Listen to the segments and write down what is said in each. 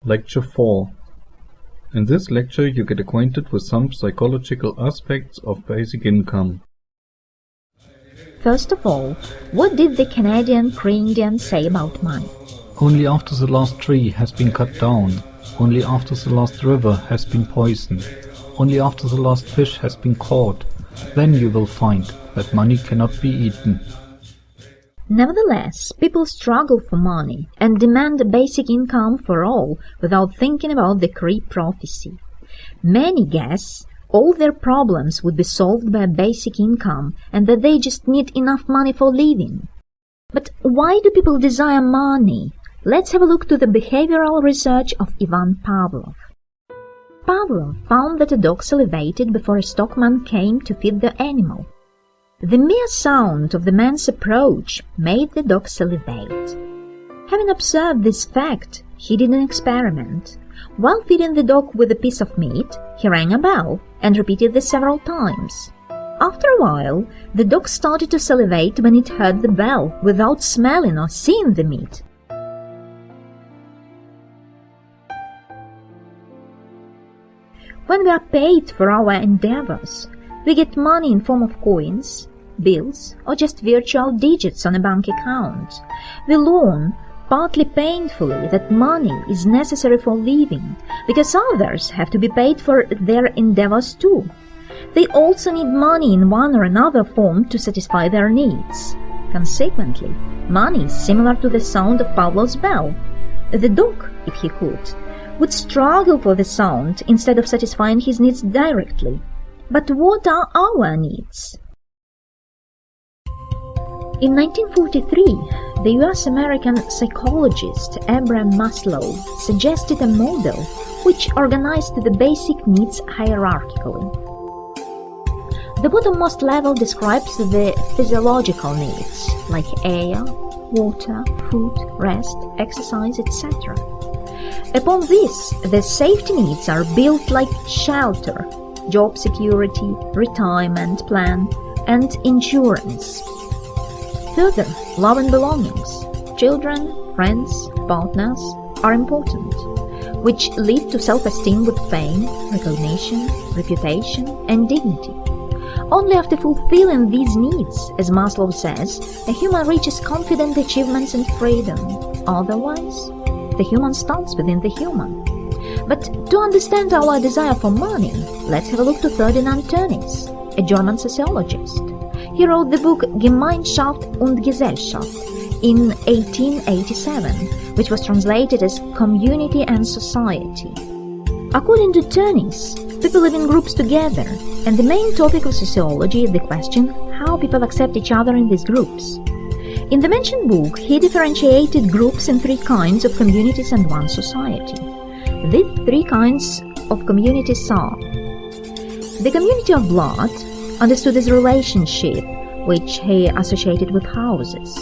Lecture 4. In this lecture you get acquainted with some psychological aspects of basic income. First of all, what did the Canadian pre-Indian say about money? Only after the last tree has been cut down, only after the last river has been poisoned, only after the last fish has been caught, then you will find that money cannot be eaten. Nevertheless, people struggle for money and demand a basic income for all without thinking about the Cree prophecy. Many guess all their problems would be solved by a basic income and that they just need enough money for living. But why do people desire money? Let's have a look to the behavioral research of Ivan Pavlov. Pavlov found that a dog salivated before a stockman came to feed the animal. The mere sound of the man's approach made the dog salivate. Having observed this fact, he did an experiment. While feeding the dog with a piece of meat, he rang a bell and repeated this several times. After a while, the dog started to salivate when it heard the bell without smelling or seeing the meat. When we are paid for our endeavors, we get money in form of coins, bills, or just virtual digits on a bank account. We learn, partly painfully, that money is necessary for living, because others have to be paid for their endeavors too. They also need money in one or another form to satisfy their needs. Consequently, money is similar to the sound of Pavlov's bell. The dog, if he could, would struggle for the sound instead of satisfying his needs directly. But what are our needs? In 1943, the US-American psychologist Abraham Maslow suggested a model which organized the basic needs hierarchically. The bottommost level describes the physiological needs, like air, water, food, rest, exercise, etc. Upon this, the safety needs are built like shelter, job security, retirement plan, and insurance. Further, love and belongings, children, friends, partners are important, which lead to self-esteem with fame, recognition, reputation, and dignity. Only after fulfilling these needs, as Maslow says, a human reaches confident achievements and freedom. Otherwise, the human stands within the human. But to understand our desire for money, let's have a look to Ferdinand Tönnies, a German sociologist. He wrote the book Gemeinschaft und Gesellschaft in 1887, which was translated as Community and Society. According to Tönnies, people live in groups together, and the main topic of sociology is the question how people accept each other in these groups. In the mentioned book, he differentiated groups in three kinds of communities and one society. These three kinds of communities are: the community of blood, understood as relationship, which he associated with houses;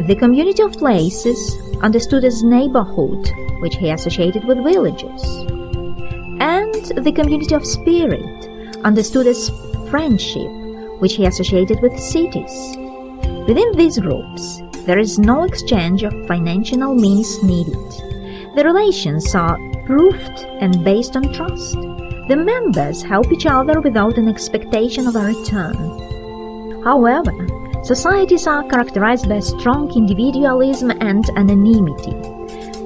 the community of places, understood as neighborhood, which he associated with villages; and the community of spirit, understood as friendship, which he associated with cities. Within these groups, there is no exchange of financial means needed. The relations are proved and based on trust. The members help each other without an expectation of a return. However, societies are characterized by strong individualism and anonymity.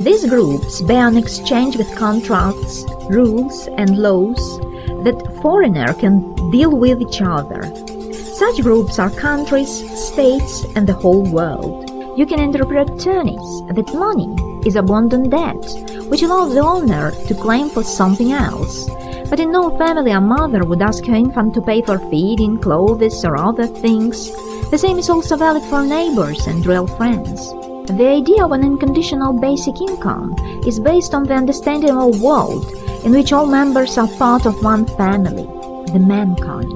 These groups bear an exchange with contracts, rules, and laws that foreigner can deal with each other. Such groups are countries, states, and the whole world. You can interpret Tönnies that money is abundant debt, which allows the owner to claim for something else. But in no family a mother would ask her infant to pay for feeding, clothes, or other things. The same is also valid for neighbors and real friends. The idea of an unconditional basic income is based on the understanding of a world in which all members are part of one family, the mankind.